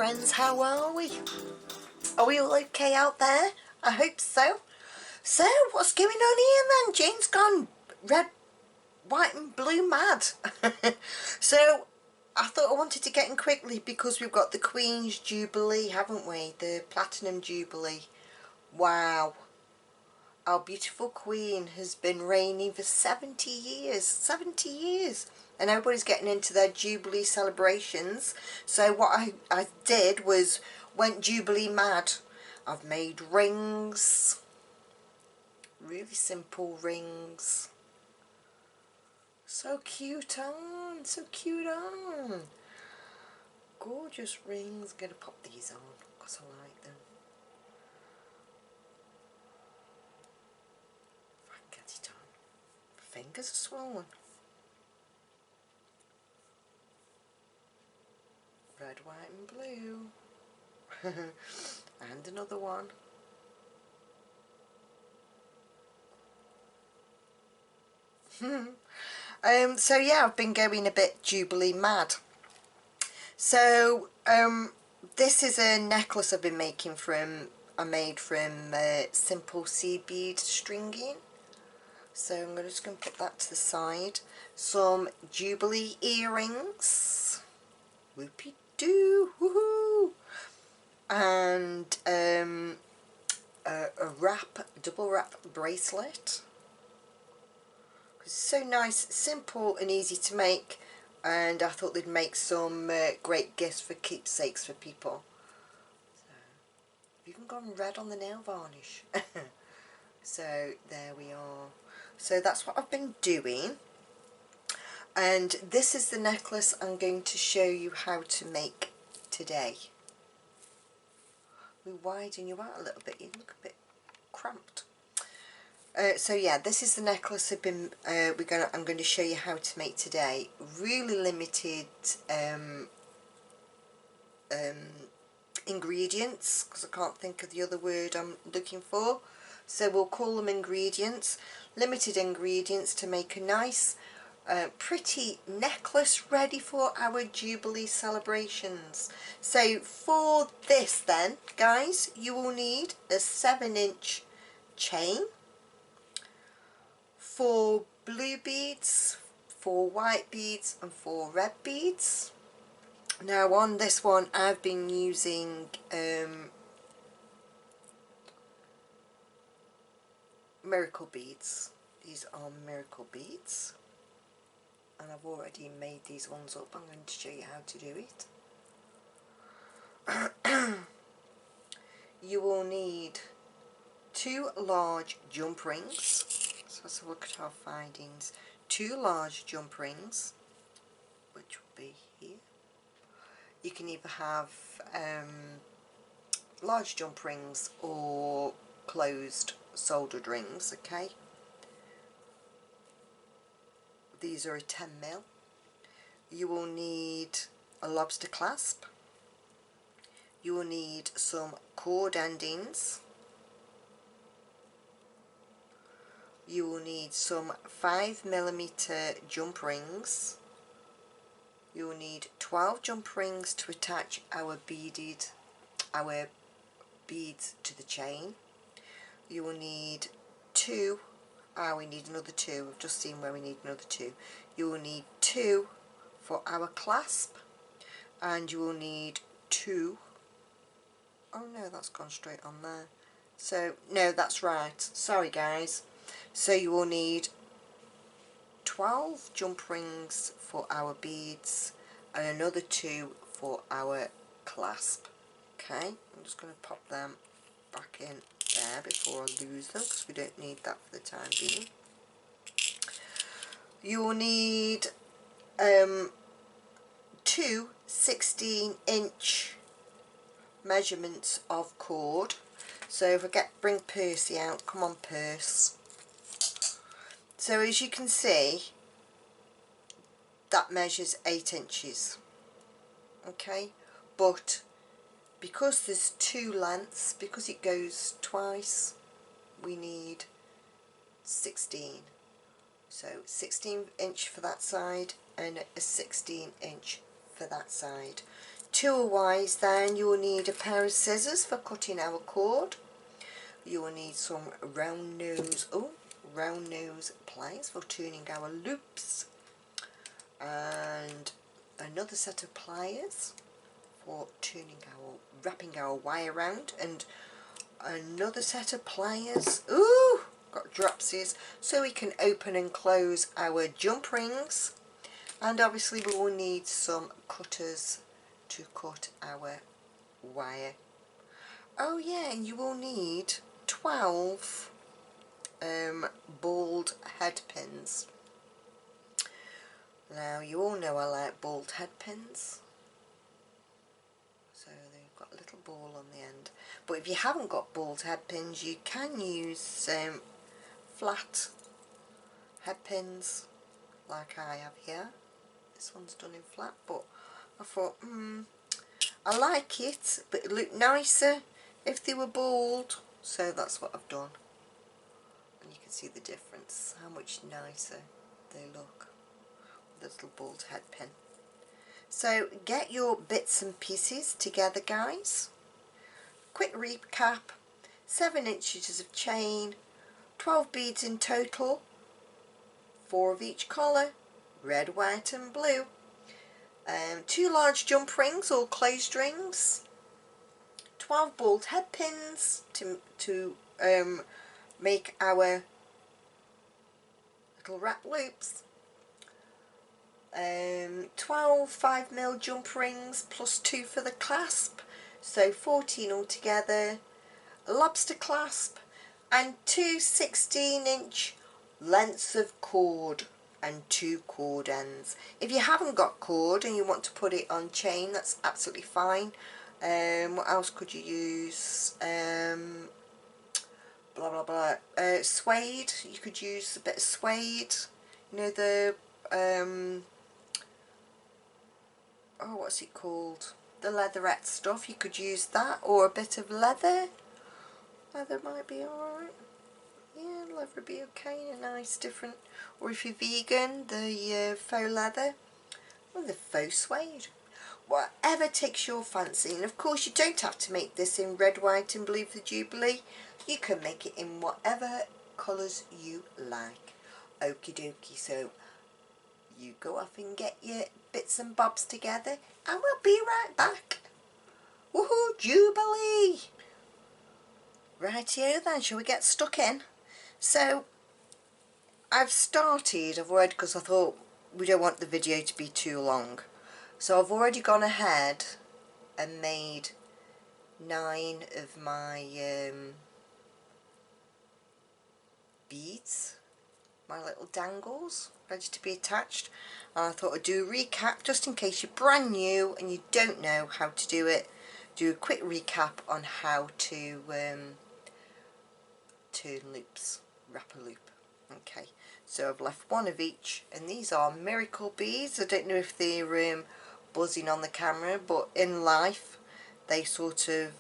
friends, how are we? Are we all okay out there? I hope so. So, what's going on here then? Jane's gone red, white and blue mad. So, I thought I wanted to get in quickly because we've got the Queen's Jubilee, haven't we? The Platinum Jubilee. Wow. Our beautiful Queen has been reigning for 70 years. 70 years. And everybody's getting into their Jubilee celebrations. So what I did was went Jubilee mad. I've made rings. Really simple rings. So cute on. So cute on. Gorgeous rings. I'm going to pop these on because I like them. If I can get it on. Fingers are swollen. Red, white and blue. And another one. So yeah, I've been going a bit Jubilee mad. So this is a necklace I've been making from, I made from simple seed bead stringing. So I'm just going to put that to the side. Some Jubilee earrings. Whoopie doo, woohoo! And a double wrap bracelet. It's so nice, simple and easy to make, and I thought they'd make some great gifts for keepsakes for people. So, I've even gone red on the nail varnish. So there we are. So that's what I've been doing, and this is the necklace I'm going to show you how to make today. We widen you out a little bit, you look a bit cramped. So yeah, this is the necklace I've been, I'm going to show you how to make today. Really limited ingredients, because I can't think of the other word I'm looking for. So we'll call them ingredients. Limited ingredients to make a nice, pretty necklace ready for our Jubilee celebrations. So for this then, guys, you will need a 7-inch chain, 4 blue beads, 4 white beads and 4 red beads. Now on this one I've been using miracle beads. These are miracle beads, and I've already made these ones up. I'm going to show you how to do it. You will need 2 large jump rings. So let's have a look at our findings. 2 large jump rings, which will be here. You can either have large jump rings or closed soldered rings, okay? These are a 10mm. You will need a lobster clasp. You will need some cord endings. You will need some 5mm jump rings. You will need 12 jump rings to attach our beads to the chain. You will need 2, we need another 2, I've just seen where we need another 2. You will need 2 for our clasp, and you will need 2, oh no, that's gone straight on there. So, no, that's right, sorry guys. So you will need 12 jump rings for our beads and another 2 for our clasp. Okay, I'm just going to pop them back in there before I lose them, because we don't need that for the time being. You will need 2 16-inch measurements of cord. So if I bring Percy out, come on Perce. So as you can see, that measures 8 inches. Okay, but because there's 2 lengths, because it goes twice, we need 16. So 16-inch for that side and a 16-inch for that side. tool wise then, you will need a pair of scissors for cutting our cord. You will need some round nose pliers for turning our loops, and another set of pliers for wrapping our wire around, and another set of pliers, ooh, got dropsies, so we can open and close our jump rings. And obviously we will need some cutters to cut our wire. Oh yeah, and you will need 12 balled head pins. Now you all know I like balled head pins, so they've got a little ball on the end. But if you haven't got balled head pins, you can use flat head pins like I have here. This one's done in flat, but I thought I like it, but it looked nicer if they were balled, so that's what I've done. And you can see the difference, how much nicer they look with this little balled head pin. So get your bits and pieces together, guys. Quick recap: 7 inches of chain, 12 beads in total, 4 of each colour, red, white and blue, 2 large jump rings or closed rings, 12 balled head pins to make our little wrap loops, 12 5mm jump rings plus 2 for the clasp, so 14 altogether, a lobster clasp, and 2 16-inch lengths of cord and 2 cord ends. If you haven't got cord and you want to put it on chain, that's absolutely fine. What else could you use? Blah blah blah. Suede, you could use a bit of suede, you know, the oh, what's it called, the leatherette stuff, you could use that, or a bit of leather might be alright. Yeah, leather would be okay, a nice different, or if you're vegan, the faux leather, or the faux suede, whatever takes your fancy. And of course you don't have to make this in red, white and blue for Jubilee, you can make it in whatever colours you like. Okie dokie, so you go off and get your bits and bobs together and we'll be right back. Woohoo, Jubilee! Rightio then, shall we get stuck in? So I've already, because I thought we don't want the video to be too long, so I've already gone ahead and made 9 of my beads, my little dangles, ready to be attached. And I thought I'd do a recap just in case you're brand new and you don't know how to do it. Do a quick recap on how to turn loops, wrap a loop. Okay, so I've left 1 of each, and these are miracle beads. I don't know if they're buzzing on the camera, but in life they sort of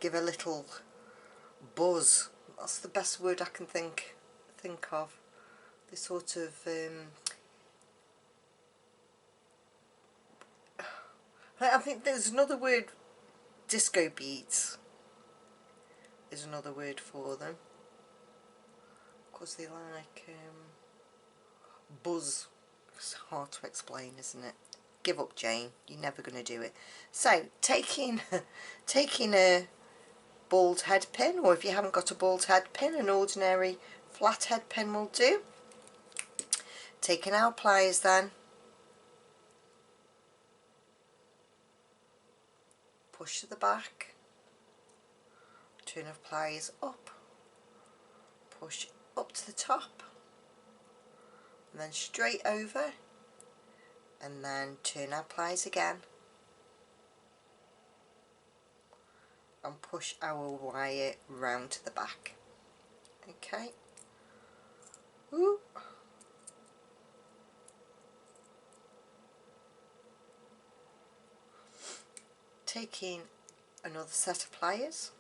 give a little buzz. That's the best word I can think of. They sort of I think there's another word, disco beads is another word for them, because they like buzz. It's hard to explain, isn't it? Give up, Jane, you're never going to do it. So taking a bald head pin, or if you haven't got a bald head pin, an ordinary flat head pin will do. Taking our pliers then, push to the back, turn our pliers up, push up to the top, and then straight over, and then turn our pliers again and push our wire round to the back. Okay. Ooh. Taking another set of pliers,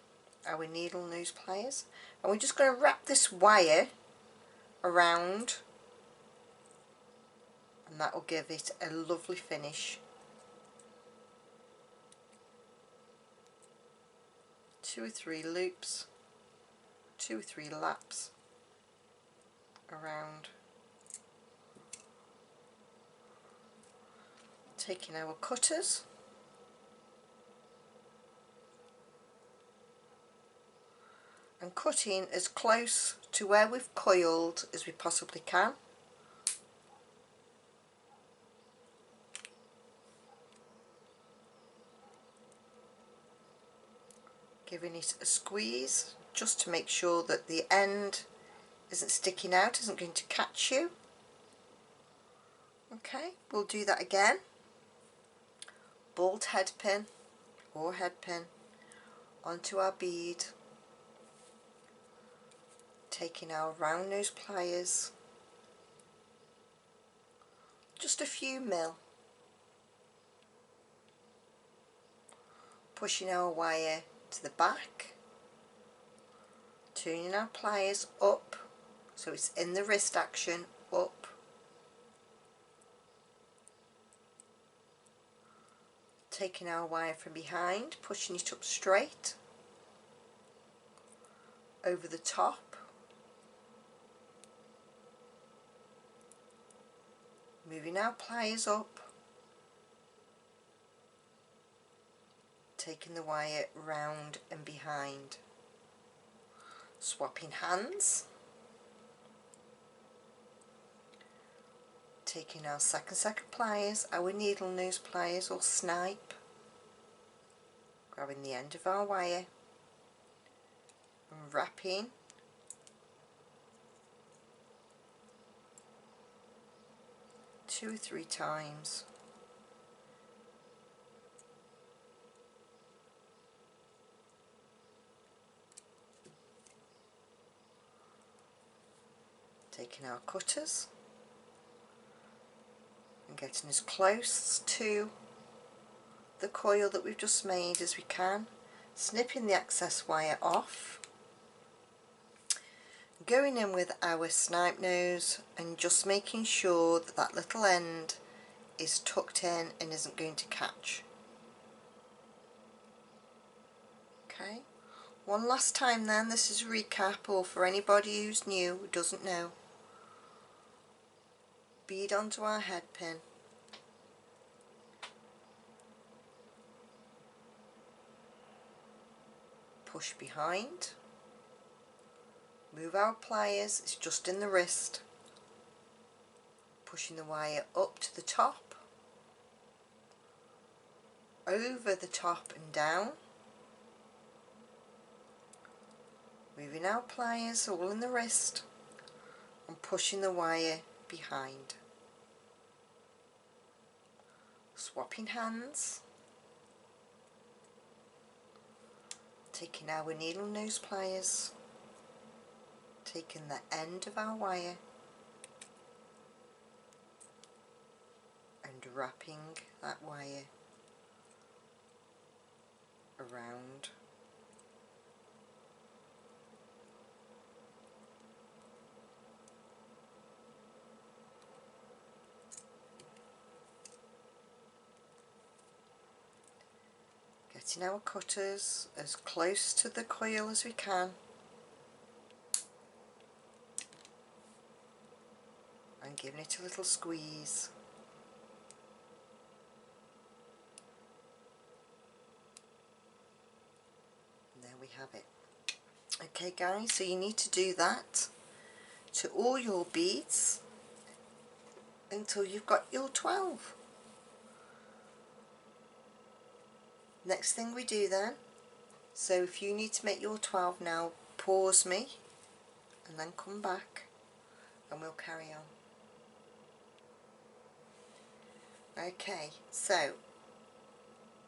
our needle nose pliers, and we're just going to wrap this wire around, and that will give it a lovely finish. 2 or 3 loops, 2 or 3 laps around, taking our cutters and cutting as close to where we've coiled as we possibly can. Giving it a squeeze just to make sure that the end isn't sticking out, isn't going to catch you. Okay, we'll do that again. Bolt headpin or headpin onto our bead, taking our round nose pliers, just a few mil, pushing our wire to the back, turning our pliers up so it's in the wrist action, up, taking our wire from behind, pushing it up straight, over the top, moving our pliers up, taking the wire round and behind, swapping hands, taking our second set of pliers, our needle nose pliers or snipe, grabbing the end of our wire and wrapping two or three times, taking our cutters and getting as close to the coil that we've just made as we can, snipping the excess wire off, going in with our snipe nose and just making sure that that little end is tucked in and isn't going to catch. Okay, one last time then, this is a recap, or for anybody who's new who doesn't know. Bead onto our head pin, push behind, move our pliers, it's just in the wrist, pushing the wire up to the top, over the top and down, moving our pliers all in the wrist and pushing the wire behind, swapping hands, taking our needle nose pliers, taking the end of our wire and wrapping that wire around, getting our cutters as close to the coil as we can and giving it a little squeeze. And there we have it. Okay guys, so you need to do that to all your beads until you've got your 12. Next thing we do then, so if you need to make your 12 now, pause me and then come back and we'll carry on. Okay, so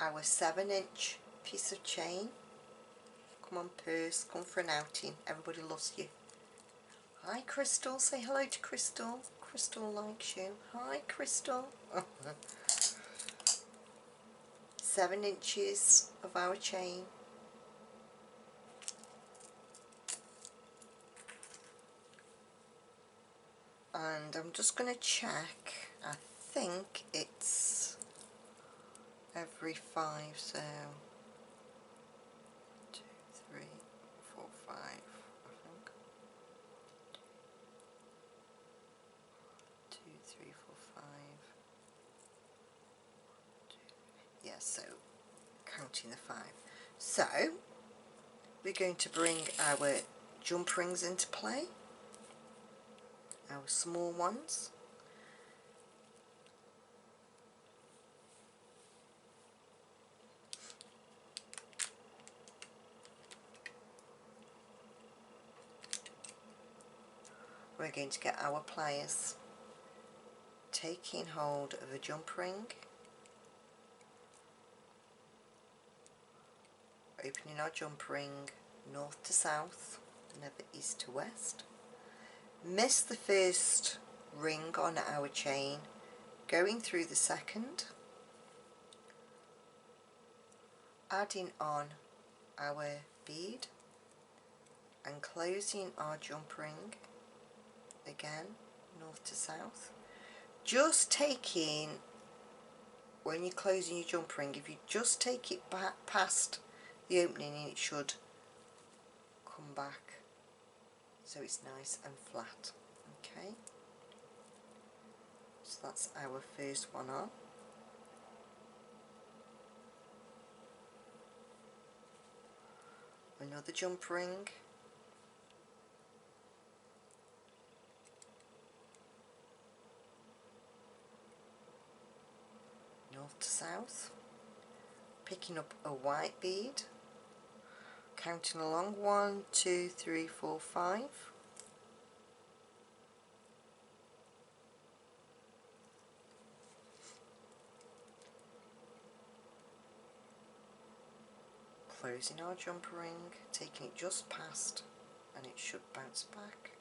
our 7-inch piece of chain, come on purse, come for an outing, everybody loves you. Hi Crystal, say hello to Crystal. Crystal likes you. Hi Crystal. 7 inches of our chain. And I'm just going to check, I think it's every 5, so 2, 3, so counting the 5. So we're going to bring our jump rings into play, our small ones. We're going to get our pliers, taking hold of a jump ring, opening our jump ring north to south, never east to west. Miss the first ring on our chain, going through the second, adding on our bead and closing our jump ring again north to south. Just taking, when you're closing your jump ring, if you just take it back past the opening, it should come back so it's nice and flat. Okay, so that's our first one on. Another jump ring, north to south, picking up a white bead, counting along 1, 2, 3, 4, 5, closing our jump ring, taking it just past, and it should bounce back.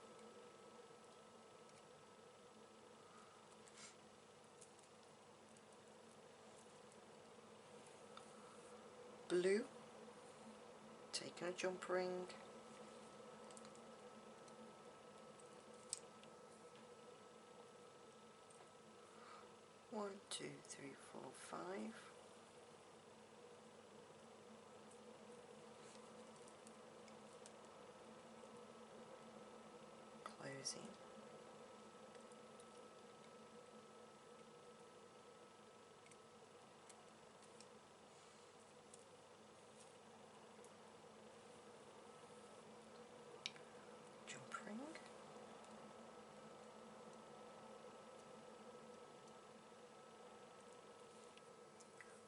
Blue, taking a jump ring, one, 2, 3, 4, 5, closing, jump ring,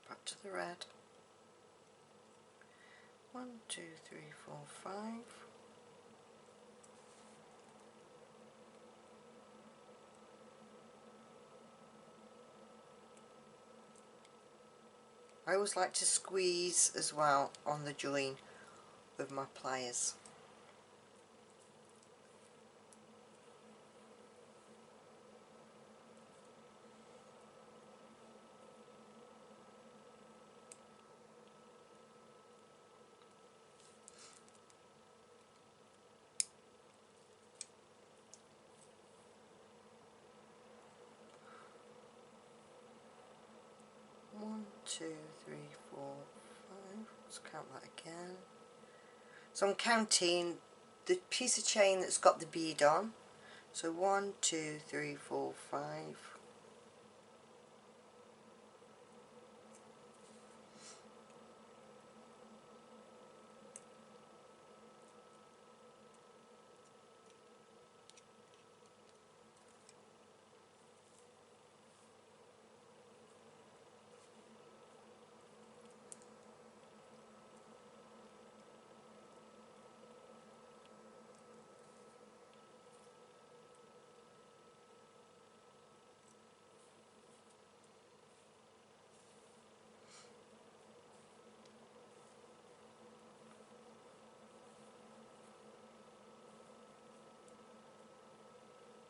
back to the red, 1, 2, 3, 4, 5, I always like to squeeze as well on the join with my pliers. One, 2, 3, 4, 5. Let's count that again. So I'm counting the piece of chain that's got the bead on. So 1, 2, 3, 4, 5.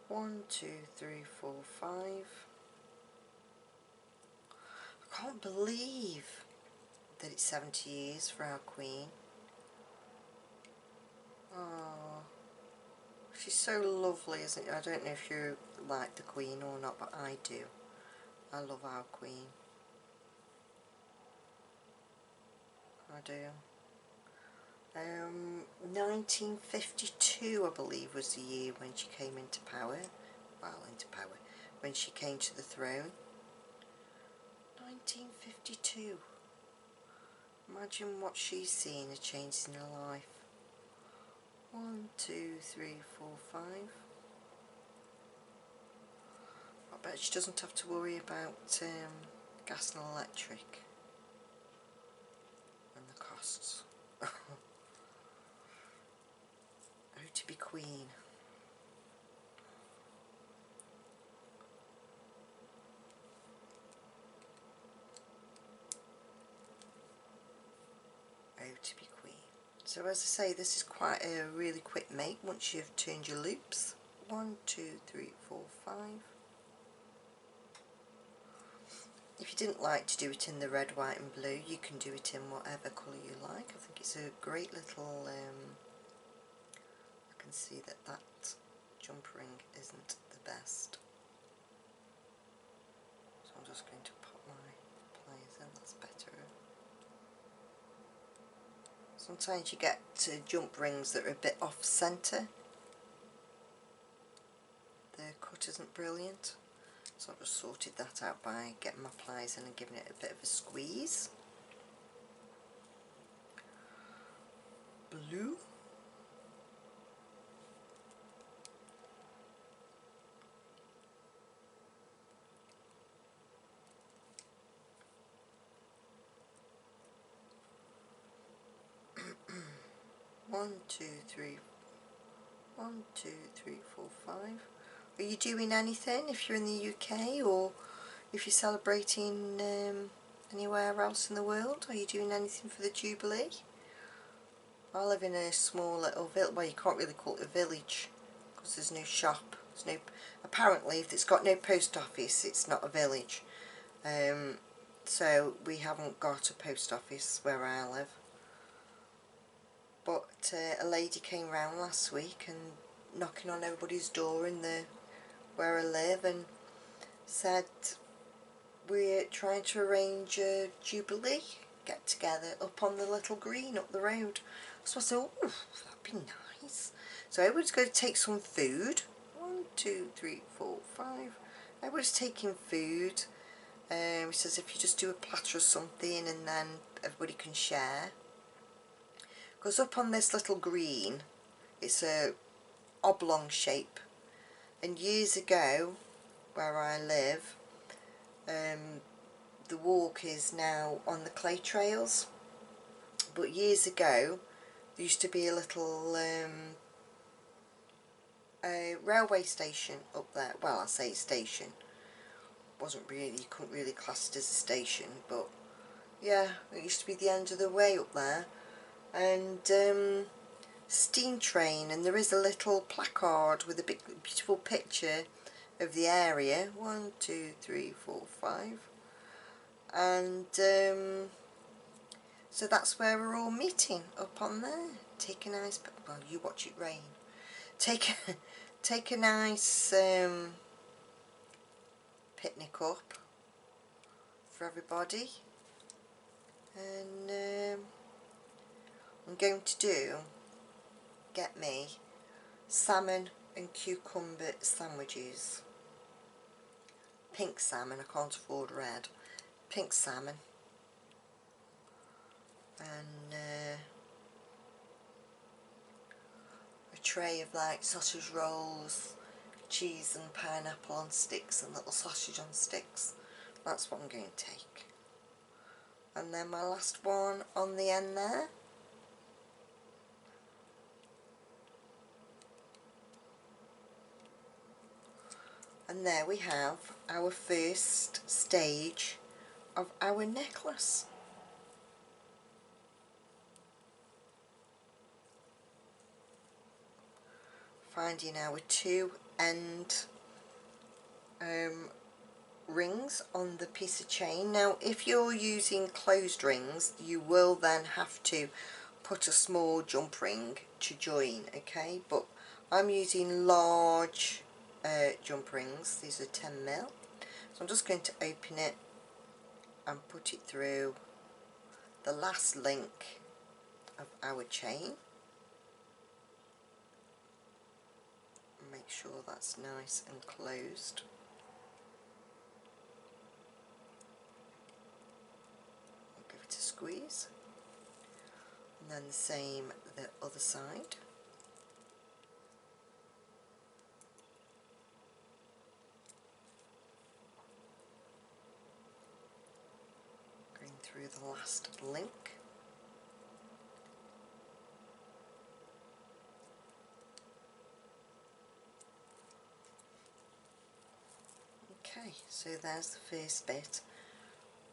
1, 2, 3, 4, 5. I can't believe that it's 70 years for our queen. Oh, she's so lovely, isn't she? I don't know if you like the queen or not, but I do. I love our queen. I do. 1952, I believe, was the year when she came into power. Well, into power. When she came to the throne. 1952. Imagine what she's seen a change in her life. 1, 2, 3, 4, 5. I bet she doesn't have to worry about gas and electric and the costs. Oh, to be queen. Oh, to be queen. So as I say, this is quite a really quick make once you've turned your loops. 1, 2, 3, 4, 5. If you didn't like to do it in the red, white and blue, you can do it in whatever colour you like. I think it's a great little, I can see that that jump ring isn't the best. So I'm just going to pop my pliers in, that's better. Sometimes you get jump rings that are a bit off centre. The cut isn't brilliant. So I've just sorted that out by getting my pliers in and giving it a bit of a squeeze. Blue. One, two, three. 1, 2, 3, 4, 5. Are you doing anything if you're in the UK, or if you're celebrating anywhere else in the world? Are you doing anything for the Jubilee? I live in a small little village. Well, you can't really call it a village because there's no shop. There's no. Apparently, if it's got no post office, it's not a village. So we haven't got a post office where I live. But a lady came round last week and knocking on everybody's door in the where I live and said we're trying to arrange a Jubilee get together up on the little green up the road. So I said, oh, that'd be nice. So everybody's going to take some food. 1, 2, 3, 4, 5. Everybody's taking food. He says if you just do a platter or something and then everybody can share. Because up on this little green, it's a oblong shape, and years ago where I live, the walk is now on the clay trails, but years ago there used to be a little a railway station up there. Well, I say station, wasn't really, you couldn't really class it as a station, but yeah, it used to be the end of the way up there. And steam train, and there is a little placard with a big beautiful picture of the area. 1, 2, 3, 4, 5. And so that's where we're all meeting, up on there. Take a nice, well, you watch it rain. Take a nice picnic up for everybody. And I'm going to get me salmon and cucumber sandwiches. Pink salmon, I can't afford red. Pink salmon. And a tray of like sausage rolls, cheese and pineapple on sticks and little sausage on sticks. That's what I'm going to take. And then my last one on the end there. And there we have our first stage of our necklace. Finding our 2 end rings on the piece of chain. Now if you're using closed rings, you will then have to put a small jump ring to join, okay, but I'm using large jump rings. These are 10mm, so I'm just going to open it and put it through the last link of our chain. Make sure that's nice and closed. squeeze, and then the same the other side. Going through the last link. Okay, so there's the first bit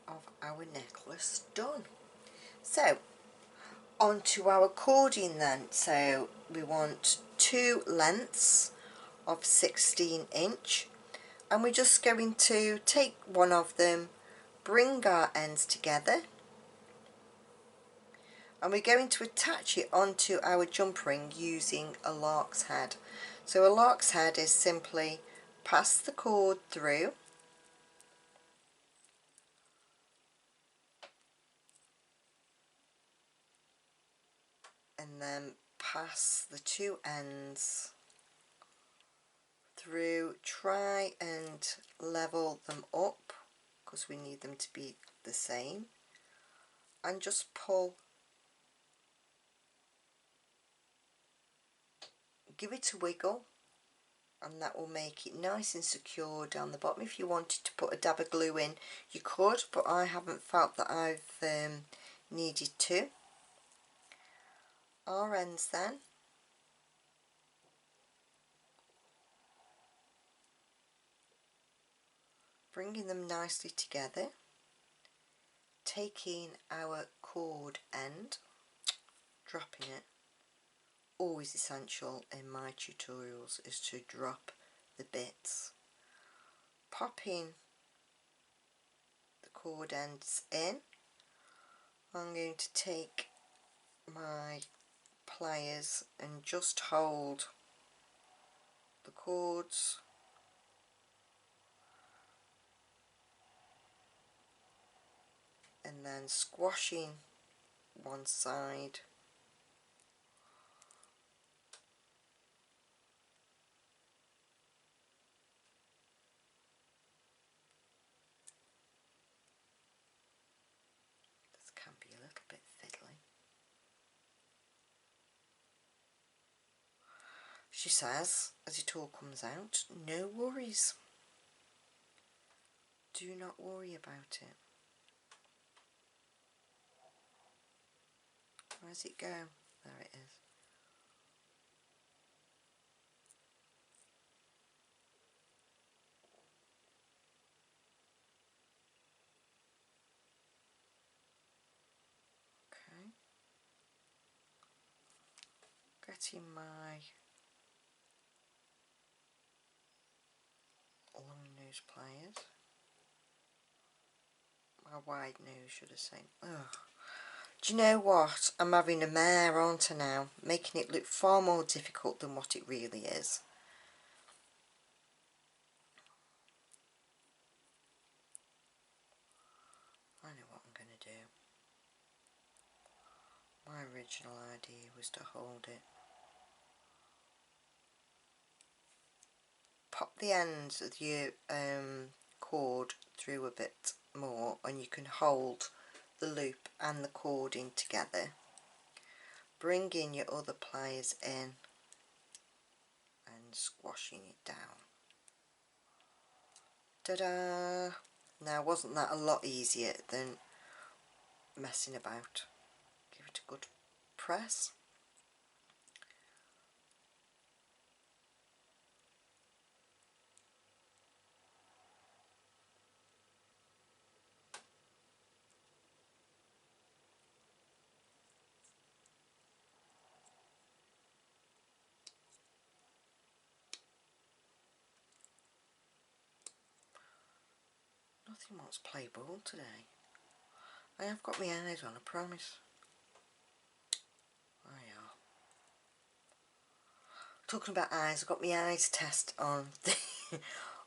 of our necklace done. So on to our cording then. So we want 2 lengths of 16-inch, and we're just going to take one of them, bring our ends together, and we're going to attach it onto our jump ring using a lark's head. So a lark's head is simply pass the cord through, and then pass the 2 ends through. Try and level them up because we need them to be the same, and just pull, give it a wiggle, and that will make it nice and secure down the bottom. If you wanted to put a dab of glue in, you could, but I haven't felt that I've needed to. Our ends then, bringing them nicely together, taking our cord end, dropping it. Always essential in my tutorials is to drop the bits. Popping the cord ends in, I'm going to take my pliers and just hold the cords and then squashing one side this can be a little bit fiddly. She says, as it all comes out, no worries. Do not worry about it. Where's it go? There it is. Okay. Getting my long nose pliers. My wide nose, should I say. Ugh. Do you know what? I'm having a mare, aren't I now? Making it look far more difficult than what it really is. I know what I'm going to do. My original idea was to hold it. Pop the ends of your cord through a bit more and you can hold the loop and the cording together. Bring in your other pliers in and squashing it down. Ta-da! Now wasn't that a lot easier than messing about? Give it a good press. Nothing wants play ball today. I have got my eyes on, I promise. I are. Talking about eyes, I've got my eyes test on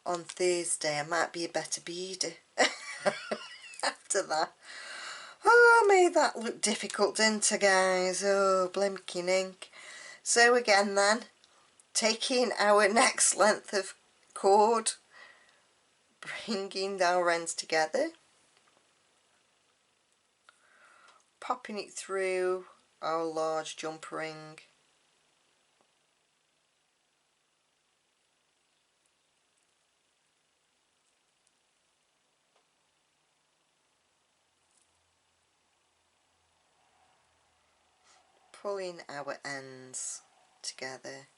on Thursday. I might be a better beader after that. Oh, I made that look difficult, didn't I, guys? Oh, blinking ink. So again then, taking our next length of cord, bringing our ends together, popping it through our large jumper ring. Pulling our ends together,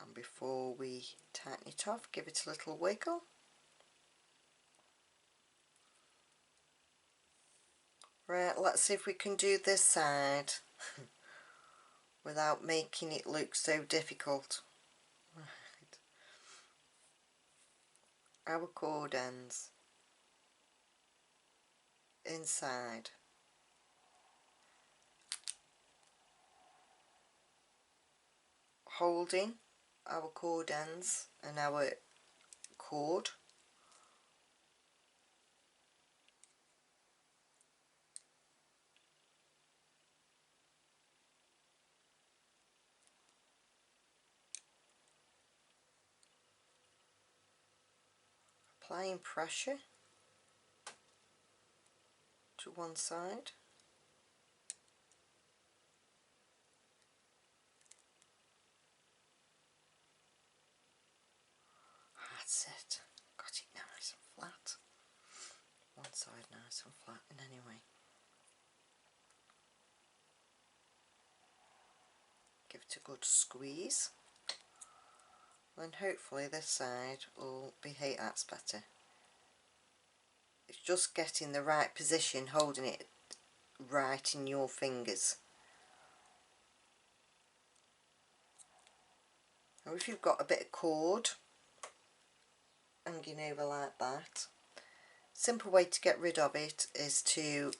and before we tighten it off, give it a little wiggle. Right, let's see if we can do this side without making it look so difficult. Right. Our cord ends inside, holding our cord ends and our cord, applying pressure to one side, that's it, got it nice and flat, one side nice and flat, and anyway, give it a good squeeze, then hopefully this side will behave. That's better. It's just getting the right position, holding it right in your fingers. Now if you've got a bit of cord hanging over like that, simple way to get rid of it is to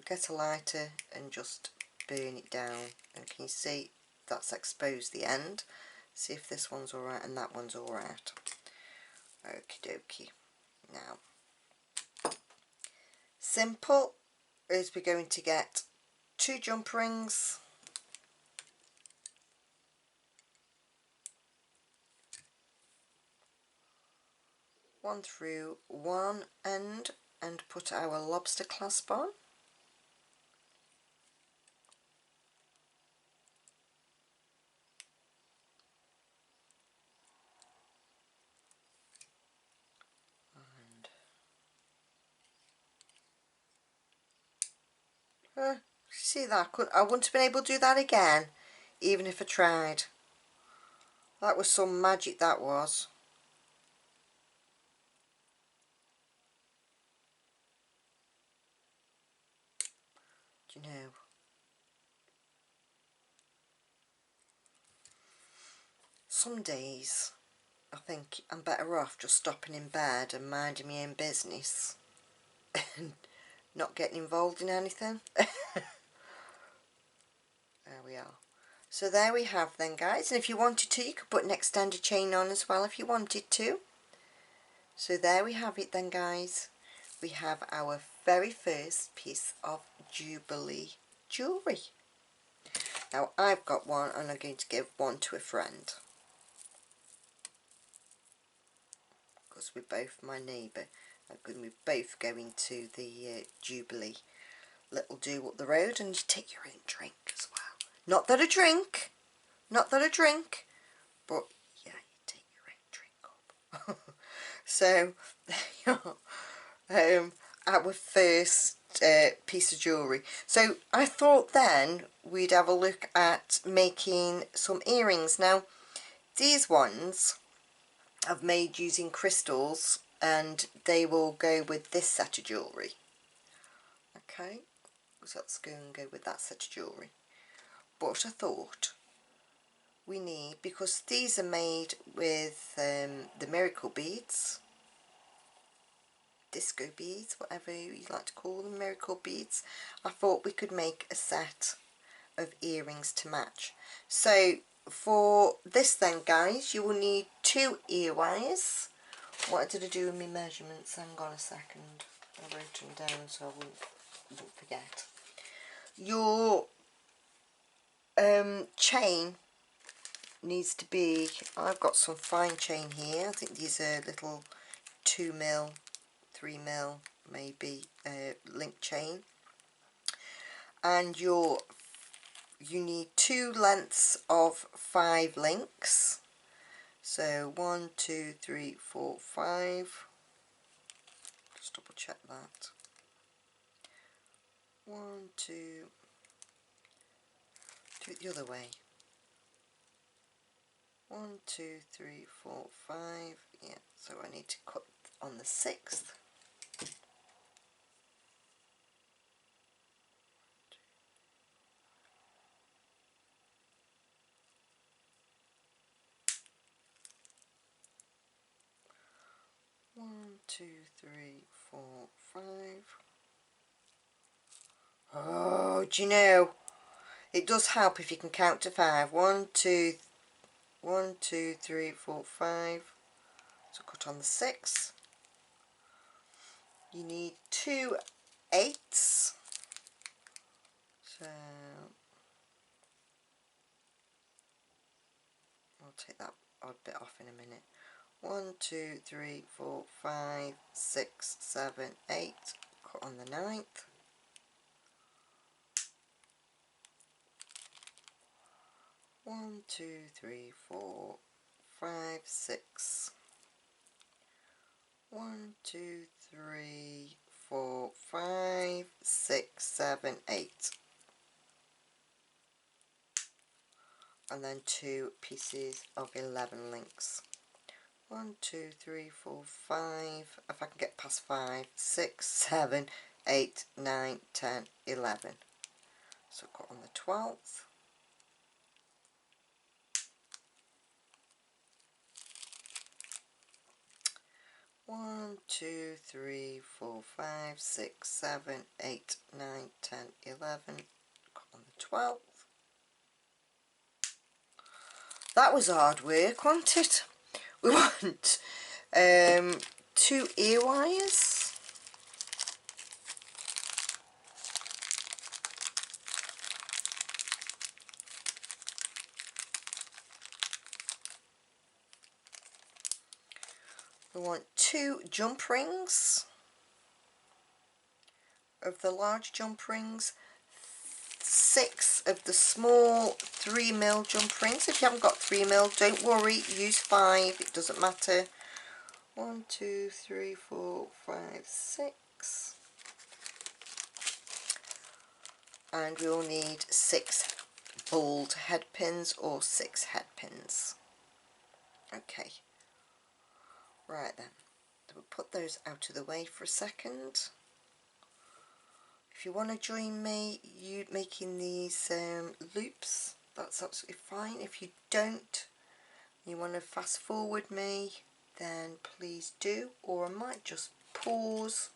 get a lighter and just burn it down, and can you see that's exposed the end. See if this one's alright and that one's alright. Okie dokie. Now simple is we're going to get 2 jump rings, one through one end, and put our lobster clasp on. See that? I wouldn't have been able to do that again, even if I tried. That was some magic, that was. Do you know? Some days I think I'm better off just stopping in bed and minding my own business and not getting involved in anything. There we are. So there we have then, guys, and if you wanted to you could put an extended chain on as well if you wanted to. So there we have it then, guys. We have our very first piece of Jubilee jewellery. Now I've got one and I'm going to give one to a friend, because we're both my neighbour and we're both going to the Jubilee little do up the road, and you take your own drink as well. Not that I drink, but yeah, you take your own drink up. So there you are, our first piece of jewellery. So I thought then we'd have a look at making some earrings. Now these ones I've made using crystals and they will go with this set of jewellery. Okay, so let's go and go with that set of jewellery. But I thought we need, because these are made with the miracle beads, disco beads, whatever you like to call them, miracle beads, I thought we could make a set of earrings to match. So for this then, guys, you will need 2 ear wires. What did I do with my measurements? Hang on a second, I wrote them down so I won't forget. Your chain needs to be, I've got some fine chain here, I think these are little 2mm, 3mm maybe link chain. and you need 2 lengths of 5 links. So 1, 2, 3, 4, 5. Just double check that. 1, 2. Do it the other way. 1, 2, 3, 4, 5. Yeah, so I need to cut on the 6th. 1, 2, 3, 4, 5. Oh, do you know? It does help if you can count to 5. 1, 2, 1, 2, 3, 4, 5. So cut on the 6th. You need 2 8s. So I'll take that odd bit off in a minute. 1, 2, 3, 4, 5, 6, 7, 8. Cut on the 9th. 1, 2, 3, 4, 5, 6. 1, 2, 3, 4, 5, 6, 7, 8. And then 2 pieces of 11 links. 1, 2, 3, 4, 5. If I can get past 5, 6, 7, 8, 9, 10, 11. So cut on the 12th. 1, 2, 3, 4, 5, 6, 7, 8, 9, 10, 11. Cut on the 12th. That was hard work, wasn't it? We want 2 ear wires. We want 2 jump rings of the large jump rings, 6 of the small 3mm jump rings. If you haven't got 3mm, don't worry, use 5, it doesn't matter. 1, 2, 3, 4, 5, 6. And we'll need 6 bold head pins or 6 head pins. Okay, right then, so we'll put those out of the way for a second. If you want to join me making these loops, that's absolutely fine. If you don't, you want to fast forward me, then please do, or I might just pause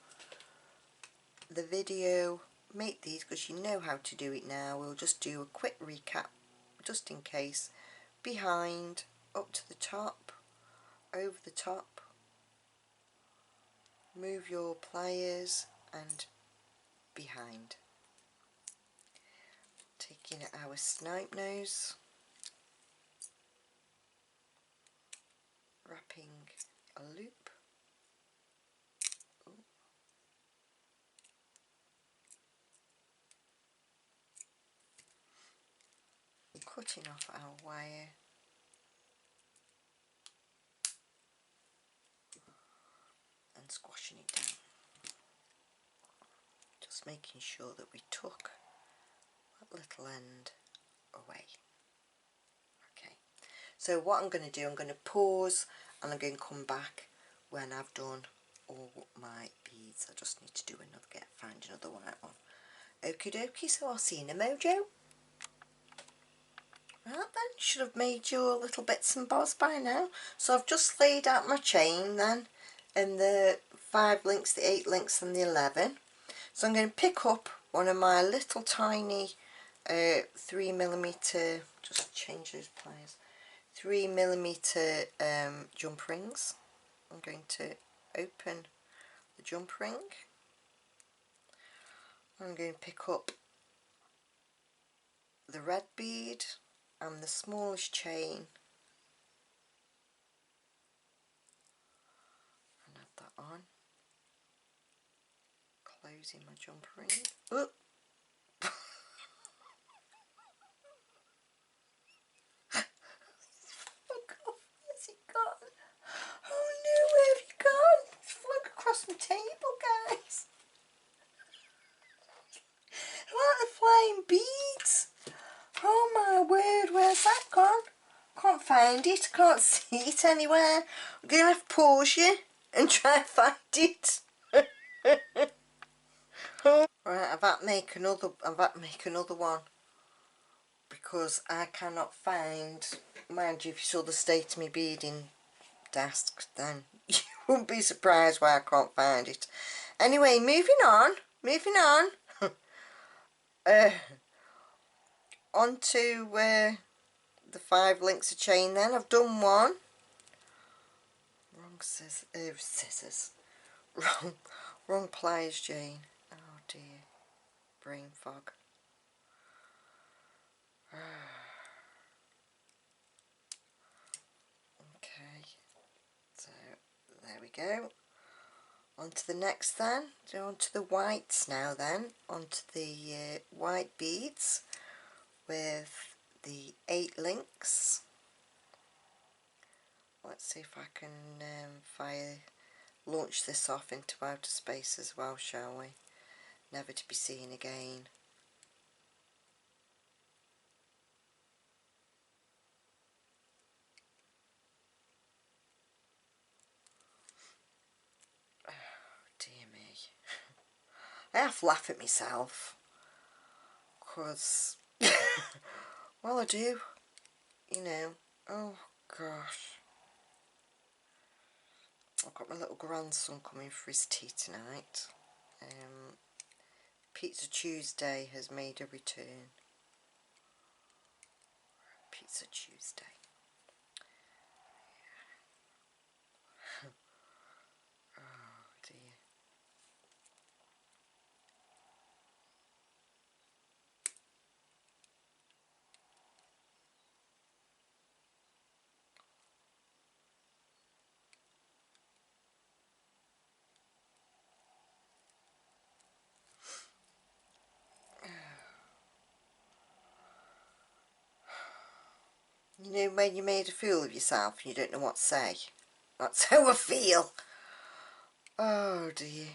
the video, make these, because you know how to do it now. We'll just do a quick recap just in case. Behind, up to the top, over the top, move your pliers and behind. Taking our snipe nose, wrapping a loop. Ooh. Cutting off our wire, and squashing it down. Just making sure that we tuck that little end away. Okay, so what I'm going to do, I'm going to pause and I'm going to come back when I've done all my beads. I just need to do find another one out. Okie dokie, so I'll see you in a mojo. Right then, should have made your little bits and bobs by now. So I've just laid out my chain then, and the 5 links, the 8 links and the 11. So I'm going to pick up one of my little tiny 3mm, just change those pliers, 3mm jump rings. I'm going to open the jump ring. I'm going to pick up the red bead and the smallest chain and add that on, closing my jump ring. Oop. word, where's that gone? Can't find it, can't see it anywhere. I'm going to have to pause you and try and find it. Right, I've had to make another one because I cannot find, mind you, if you saw the state of my beading desk, then you wouldn't be surprised why I can't find it. Anyway, moving on. On to the 5 links of chain then. I've done one. Wrong scissors. Wrong pliers, Jane. Oh dear. Brain fog. Okay, so there we go. On to the next then. So on to the whites now then. On to the white beads with the 8 links. Let's see if I can launch this off into outer space as well, shall we? Never to be seen again. Oh dear me. I have to laugh at myself. Because, well, I do. You know. Oh gosh. I've got my little grandson coming for his tea tonight. Pizza Tuesday has made a return. Pizza Tuesday. Oh dear. You know when you made a fool of yourself and you don't know what to say? That's how I feel. Oh dear.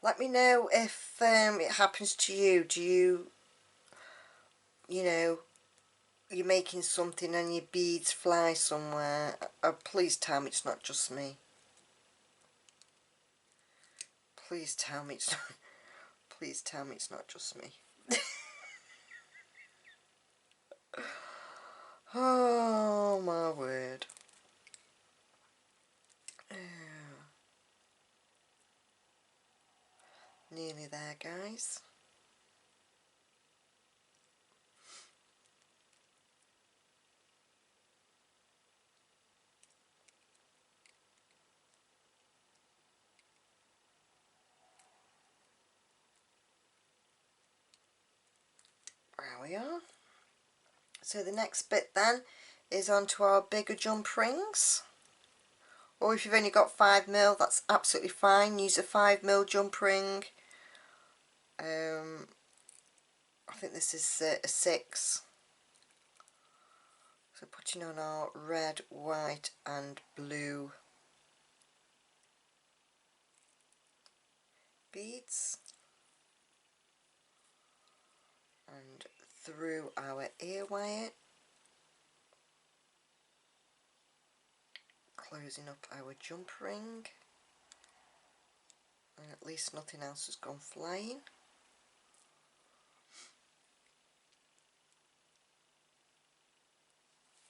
Let me know if it happens to you. Do you, you know, you're making something and your beads fly somewhere? Please tell me it's not just me. Please tell me it's not, please tell me it's not just me. Oh my word. Nearly there, guys. There we are. So the next bit then is onto our bigger jump rings. Or if you've only got 5mm, that's absolutely fine. Use a 5mm jump ring. I think this is a 6. So putting on our red, white and blue beads. And through our ear wire. Closing up our jump ring. And at least nothing else has gone flying.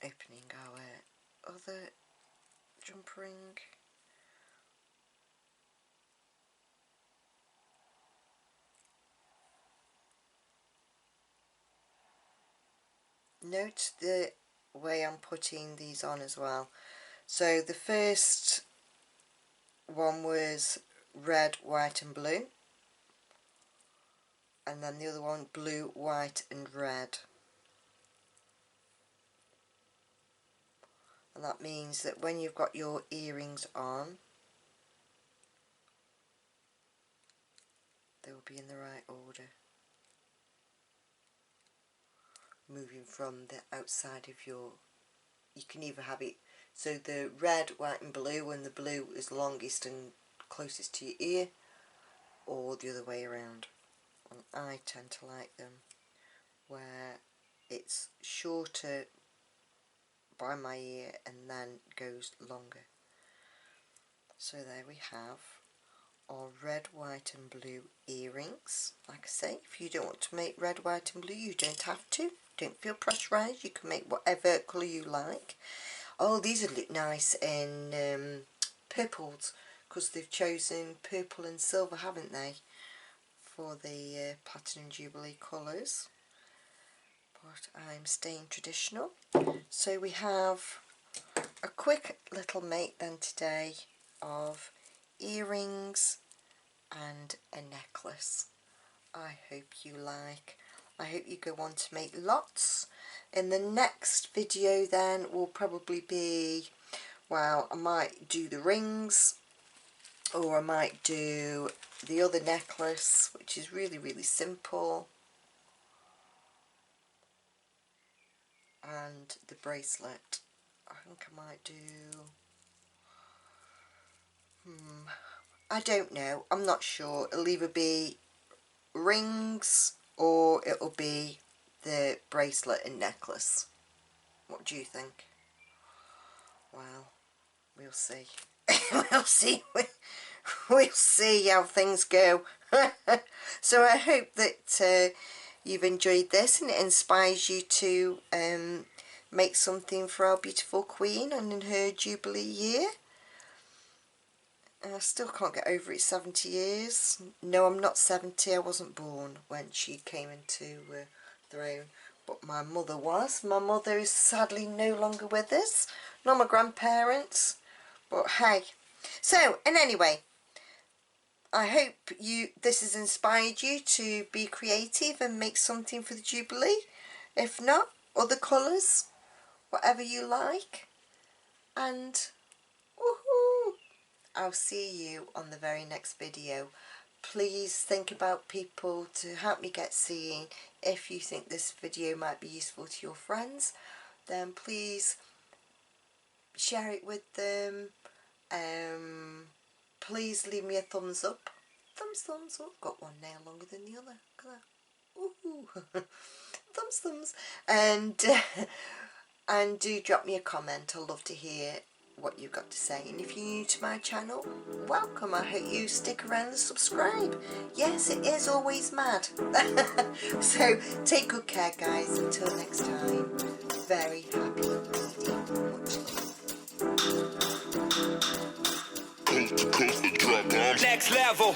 Opening our other jump ring. Note the way I'm putting these on as well. So the first one was red, white and blue. And then the other one blue, white and red. And that means that when you've got your earrings on, they will be in the right order. Moving from the outside of your, you can either have it, so the red, white and blue, and the blue is longest and closest to your ear, or the other way around. I tend to like them where it's shorter by my ear and then goes longer. So there we have our red, white and blue earrings. Like I say, if you don't want to make red, white and blue, you don't have to. Don't feel pressurised, you can make whatever colour you like. Oh, these would look nice in purples, because they've chosen purple and silver, haven't they, for the Platinum Jubilee colours. But I'm staying traditional. So we have a quick little make then today of earrings and a necklace. I hope you like. I hope you go on to make lots. In the next video then will probably be, well, I might do the rings, or I might do the other necklace, which is really, really simple, and the bracelet. I think I might do, I don't know, I'm not sure. It'll either be rings or it'll be the bracelet and necklace. What do you think? Well, we'll see. We'll see. We'll see how things go. So I hope that you've enjoyed this and it inspires you to make something for our beautiful Queen and in her Jubilee year. I still can't get over it, 70 years. No, I'm not 70, I wasn't born when she came into the throne, but my mother was. My mother is sadly no longer with us, nor my grandparents, but hey. So, and anyway, I hope this has inspired you to be creative and make something for the Jubilee. If not, other colours, whatever you like. And woohoo! I'll see you on the very next video. Please think about people to help me get seen. If you think this video might be useful to your friends, then please share it with them. Please leave me a thumbs up. Thumbs up. Got one nail longer than the other. Look at that. Ooh. Thumbs. And do drop me a comment. I'd love to hear what you've got to say. And if you're new to my channel, welcome. I hope you stick around and subscribe. Yes, it is always mad. So take good care, guys. Until next time, very happy beading. Much love. Next level.